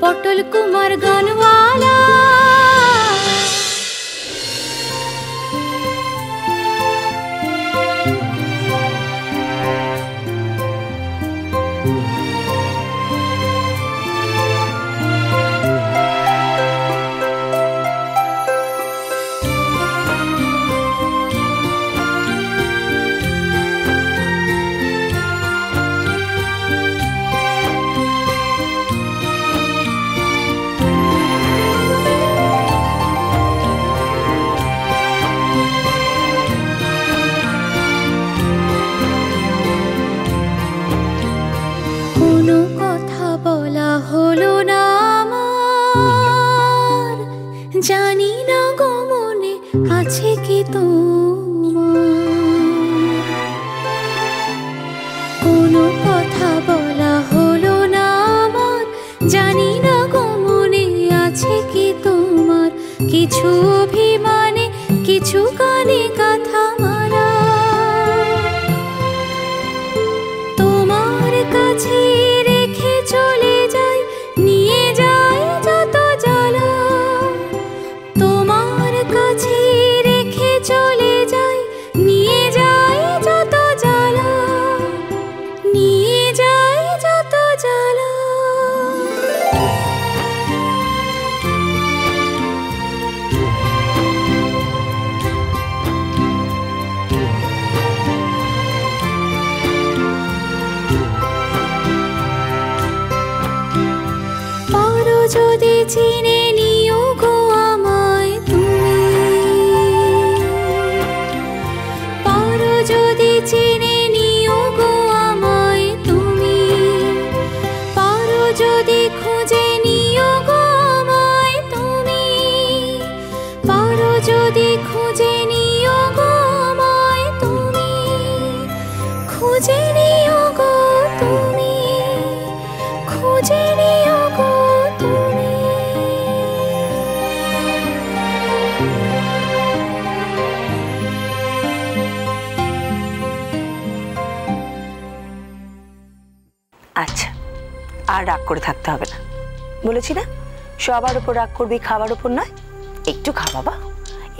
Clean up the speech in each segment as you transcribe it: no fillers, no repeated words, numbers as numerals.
পটল কুমার গানওয়ালা। জানি না গো মনে আছে কি তোমার, কোনো কথা বলা হলো না আমার। জানি না গো মনে আছে কি তোমার, কিছু অভিমানে কিছু কানে কথা মারা। তোমার কাছে রেখে চলে যাই, নিয়ে যাই যত জ্বালা। তোমার কাছে রেখে চলে যাই, নিয়ে যাই যত জ্বালা, নিয়ে যাই যত জ্বালা। পারো যদি চিনে নিও গো আমায় তুমি, পারো যদি চিনে নিও গো আমায় তুমি, পারো যদি খুঁজে নিও গো আমায় তুমি, পারো যদি খুঁজে নিও গো আমায় তুমি, খুঁজে নিও গো তুমি, খুঁজে নিও গো তুমি। আচ্ছা, আর রাগ করে থাকতে হবে না, বলেছি না সবার উপর রাগ করবি, খাবার উপর নয়। একটু খা বাবা,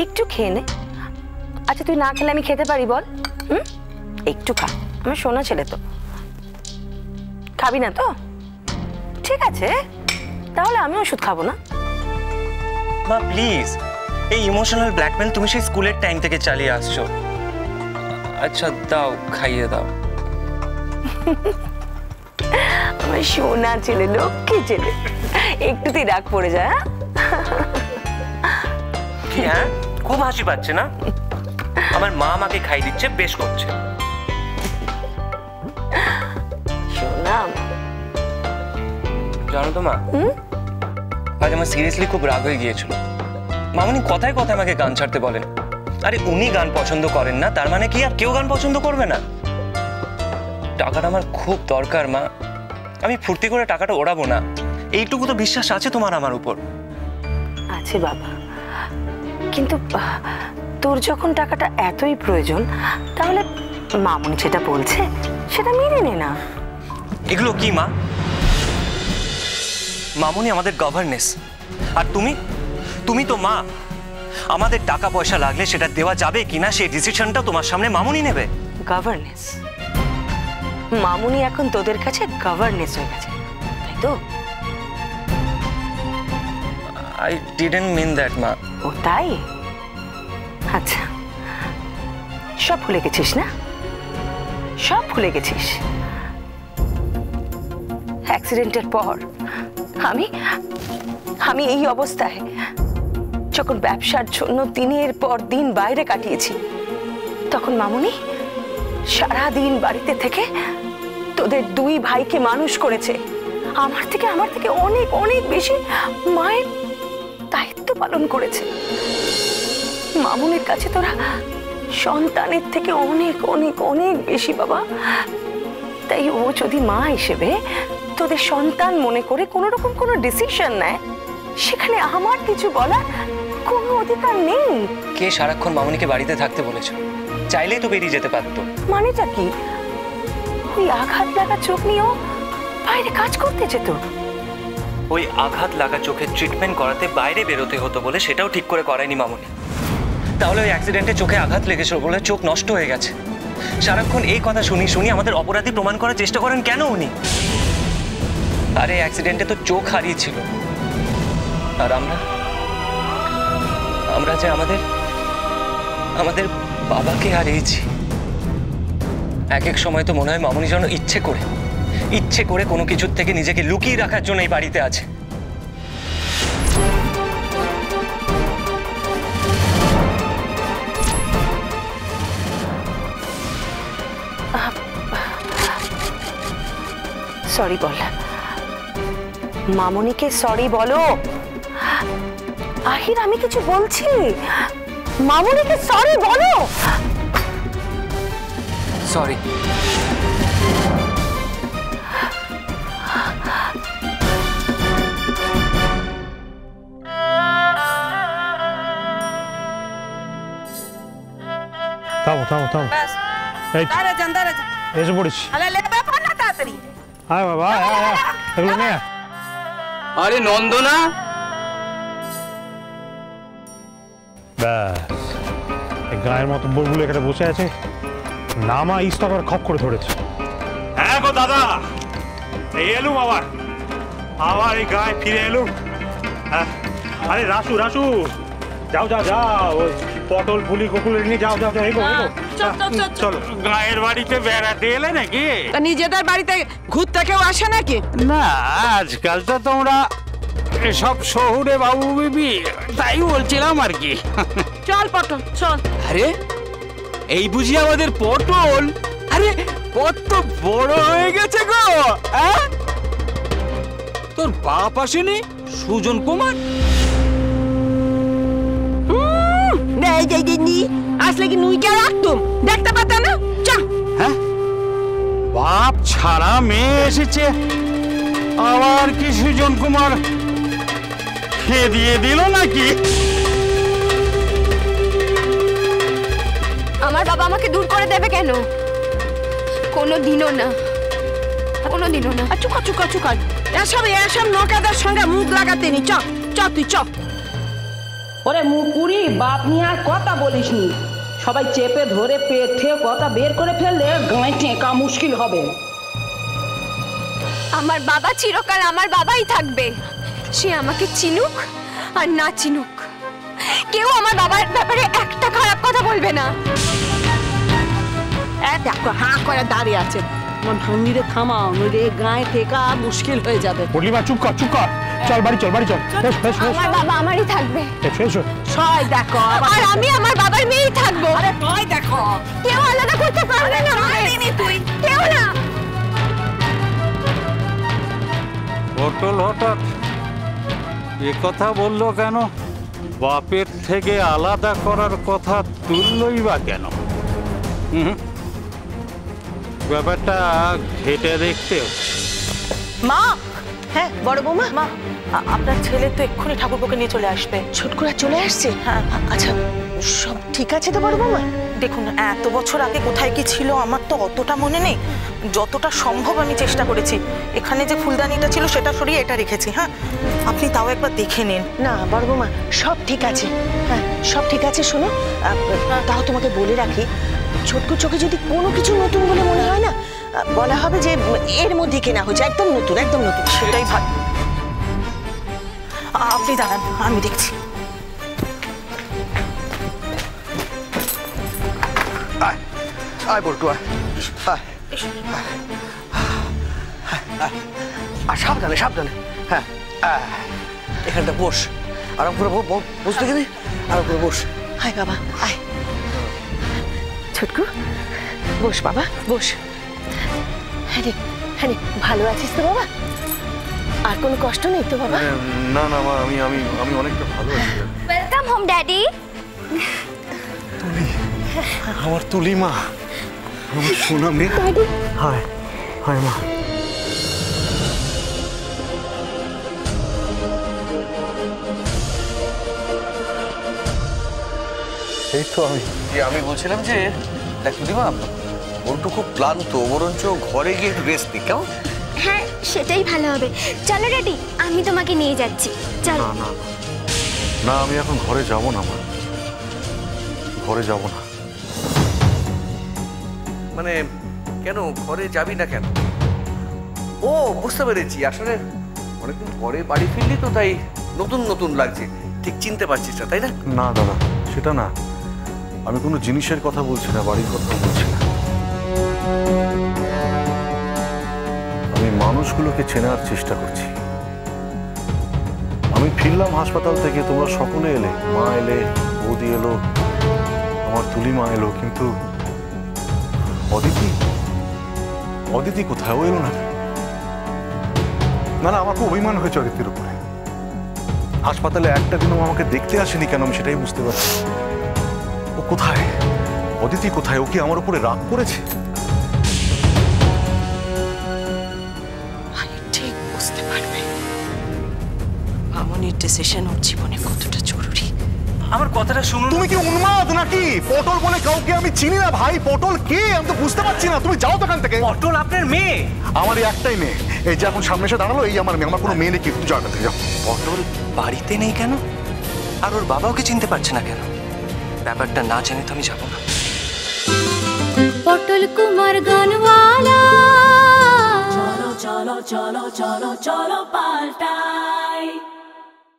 একটু খেয়ে নে। আচ্ছা তুই না খেলে আমি খেতে পারি বল? একটু খা, আমার সোনা ছেলে তো। খাবি না তো? ঠিক আছে, তাহলে আমি ওষুধ খাবো না। মা প্লিজ, এই ইমোশনাল ব্ল্যাকমেল তুমি সেই স্কুলের টাইম থেকে চালিয়ে আসছো। আচ্ছা দাও, খাইয়ে দাও। আমার সোনা ছেলে, লক্ষ্মী ছেলে, একটুতেই রাগ পড়ে যায়। হ্যাঁ, খুব হাসি পাচ্ছে না? আমার মা আমাকে খাই দিচ্ছে, বেশ করছে। সোনা জানো তো মা, আজ আমার সিরিয়াসলি খুব রাগ হয়ে গিয়েছিল। মামনি কথায় কথায় আমাকে গান ছাড়তে বলেন। আরে উনি গান পছন্দ করেন না তার মানে কি আর কেউ গান পছন্দ করবে না? টাকাটা আমার খুব দরকার মা, আমি ফুর্তি করে টাকাটা ওড়াবো না। এইটুকু তো বিশ্বাস আছে তোমার আমার উপর? আছে বাবা, কিন্তু তোর যখন টাকাটা এতই প্রয়োজন, তাহলে মামুনি যেটা বলছে সেটা মেনে নে না। এগুলো কি মা? মামুনি আমাদের গভর্নেন্স, আর তুমি তো মা। আমাদের টাকা পয়সা লাগলে সেটা দেওয়া যাবে কিনা সেই ডিসিশনটা তোমার সামনে মামুনি নেবে। গভর্নেন্স? মামুনি এখন তোদের কাছে গভর্নেন্স হয়ে গেছে, তাই তো? I didn't mean that মা। ও তাই? আচ্ছা, সব ভুলে গেছিস না? সব ভুলে গেছিস? অ্যাক্সিডেন্টের পর আমি এই অবস্থায়, যখন ব্যবসার জন্য দিনের পর দিন বাইরে কাটিয়েছি, তখন মামুনি সারাদিন বাড়িতে থেকে তোদের দুই ভাইকে মানুষ করেছে। আমার থেকে অনেক অনেক বেশি মায়ের দায়িত্ব পালন করেছে। মামুনির কাছে তোরা সন্তানের থেকে অনেক অনেক অনেক বেশি বাবা। তাই ও যদি মা হিসেবে তোদের সন্তান মনে করে কোনো রকম কোনো ডিসিশন নেয়, সেখানে আমার কিছু বলার কোনো অধিকার নেই। কে সারাক্ষণ মামুনিকে বাড়িতে থাকতে বলেছ? চাইলেই তো বেরিয়ে যেতে পারতো। মানেটা কি? ওই আঘাত লাগা চোখ নিয়েও বাইরে কাজ করতে যেত। ওই আঘাত লাগা চোখের ট্রিটমেন্ট করাতে বাইরে বেরোতে হতো বলে সেটাও ঠিক করে করায়নি মামুনি। তাহলে ওই অ্যাক্সিডেন্টে চোখে আঘাত লেগেছিল বলে চোখ নষ্ট হয়ে গেছে। সারাক্ষণ এই কথা শুনি শুনি আমাদের অপরাধী প্রমাণ করার চেষ্টা করেন কেন উনি? আরে অ্যাক্সিডেন্টে তো চোখ হারিয়েছিল, আর আমরা যে আমাদের বাবাকে হারিয়েছি। এক এক সময় তো মনে হয় মামুনি যেন ইচ্ছে করে কোনো কিছুর থেকে নিজেকে লুকিয়ে রাখার জন্য এই বাড়িতে আছে। সরি বল, মামুনিকে সরি বলো। আহির আমি কিছু বলছি, মামুনিকে সরি বলো। সরি। থামো থামো থামো, এই এসে পড়েছি। আয় বাবা, এগুলো নিয়ে। আরে নন্দনা, ব্যাস এই গায়ের মতো বলবুল এখানে বসে আছে, নামা ইস্তক আর খপ করে ধরেছে। হ্যাঁ গো দাদা, এই এলুম আবার এই গায়ে ফিরে এলুম। আরে রাসু যাও ওই পটল পুলি গোকুল নিয়ে যাও এগো চলো। গায়ের বাড়িতে বেড়াতে এলে নাকি? নিজেদের বাড়িতে ঘুরতে কেউ আসে নাকি? না, আজকাল তো তোমরা এসব শহুরে বাবু বিবি, তাই বলছিলাম আর কি। চল পটল চল। আরে এই বুঝি আমাদের পটল? আরে কত বড় হয়ে গেছে গো। তোর বাপ আসেনি? সুজন কুমার আসলে কি নুই কে রাখতুম, দেখতে পাতা না? হ্যাঁ, বাপ ছাড়া মেয়ে এসেছে, আবার কি সুজন কুমার খেয়ে দিয়ে দিল নাকি? আমার বাবা আমাকে দূর করে দেবে কেন? কোনোদিনও না। চুকা এসব নৌকাদের সঙ্গে মুখ লাগাতে নি। তুই চ। ওরে মুকুরি, বাপ নিয়ে আর কথা বলিস নি। সবাই চেপে ধরে পেট থেকে কথা বের করে ফেললে গায়ে টেকা মুশকিল হবে। আমার বাবা চিরকাল আমার বাবাই থাকবে, সে আমাকে চিনুক আর না চিনুক। কেউ আমার বাবার ব্যাপারে একটা খারাপ কথা বলবে না। দেখো হাঁ করে দাঁড়িয়ে আছে, আমার ভান্ডিরে থামাও, নইলে গায়ে টেকা মুশকিল হয়ে যাবে। পূর্ণিমা চুপ কর, চল বাড়ি চল। আমার বাবা আমারই থাকবে। সবাই দেখো, আর আমি আমার বাবার মেয়েই থাকবো। আরে তুই দেখো, কেউ আলাদা করতে পারবে না। তুই কেউ না। পটল হঠাৎ এ কথা বললো কেন? বাপের থেকে আলাদা করার কথা তুললই বা কেন? ব্যাপারটা ঘেটে দেখতে হচ্ছে। মা, হ্যাঁ বড় বৌমা, মা আপনার ছেলে তো এক্ষুনি ঠাকুরপোকে নিয়ে চলে আসবে। ছুটকুরা চলে আসছে? হ্যাঁ। আচ্ছা, সব ঠিক আছে তো বড় বৌমা? দেখুন, এত বছর আগে কোথায় কি ছিল আমার তো অতটা মনে নেই, যতটা সম্ভব আমি চেষ্টা করেছি। এখানে যে ফুলদানিটা ছিল সেটা সরিয়ে এটা রেখেছি। হ্যাঁ, আপনি তাও একবার দেখে নিন। না বড় বৌমা, সব ঠিক আছে। হ্যাঁ, সব ঠিক আছে। শোনো, তাও তোমাকে বলে রাখি, ছোটকুর চোখে যদি কোনো কিছু নতুন বলে মনে হয় না, বলা হবে যে এর মধ্যে কেনা হয়েছে, একদম নতুন। সেটাই ভালো। আপনি দাঁড়ান, আমি দেখছি। আয় বলটু, আয়। আর সাবধানে। হ্যাঁ, এখানটা বস, আরাম করে বসতে গেলে আরাম করে বস। আয় বাবা, আয়। ছোটকু বস বাবা, বস। হ্যাঁ, ভালো আছিস তো বাবা? আর কোনো কষ্ট নেই তো বাবা? না মা, আমি অনেকটা ভালো আছি। Welcome home daddy. আমার তুলি মা, আমার সোনা মেয়ে। হায় মা। এই তো আমি বলছিলাম যে দেখ তুলিমা, বলটু খুব ক্লান্ত, বরঞ্চ ঘরে গিয়ে একটু রেস্ট নি, কেমন? হ্যাঁ সেটাই ভালো হবে। চলো ড্যাডি, আমি তোমাকে নিয়ে যাচ্ছি, চলো। না না না, আমি এখন ঘরে যাব না মা, ঘরে যাব না। মানে কেন ঘরে যাবি না কেন? ও বুঝতে পেরেছি, আসলে অনেকদিন পরে বাড়ি ফিরলি তো, তাই নতুন নতুন লাগছে, ঠিক চিনতে পারছিস না, তাই না? না দাদা, সেটা না, আমি কোনো জিনিসের কথা বলছি না, বাড়ির কথা বলছি না। আমি মানুষগুলোকে চেনার চেষ্টা করছি। আমি ফিরলাম হাসপাতাল থেকে, তোমরা সকলে এলে, মা এলে, বৌদি এলো, আমার তুলি মা এলো, কিন্তু অদিতি, অদিতি কোথায়? ও এলো না। না না, আমার খুব অভিমান হয়েছে অদিতির উপরে। হাসপাতালে একটা দিনও আমাকে দেখতে আসেনি কেন, আমি সেটাই বুঝতে পারছি। ও কোথায়? অদিতি কোথায়? ও কি আমার উপরে রাগ করেছে? ঠিক বুঝতে পারবে মামনির ডিসিশন ওর জীবনে কতটা জরুরি। আমার কথাটা শুনুন। তুমি কি উন্মাদ নাকি? পটল বলে কাউকে আমি চিনি না ভাই। পটল কে আমি তো বুঝতে পারছি না। তুমি যাও তো এখান থেকে। পটল আপনার মেয়ে? আমারই একটাই মেয়ে, এই যে এখন সামনে এসে দাঁড়ালো, এই আমার মেয়ে। আমার কোনো মেয়ে নেই, কিন্তু যাও এখান থেকে, যাও। পটল বাড়িতে নেই কেন? আর ওর বাবাকে চিনতে পারছে না কেন? ব্যাপারটা না জেনে তো আমি যাবো না। পটল কুমার গানওয়ালা, চলো চলো চলো চলো চলো পাল্টাই।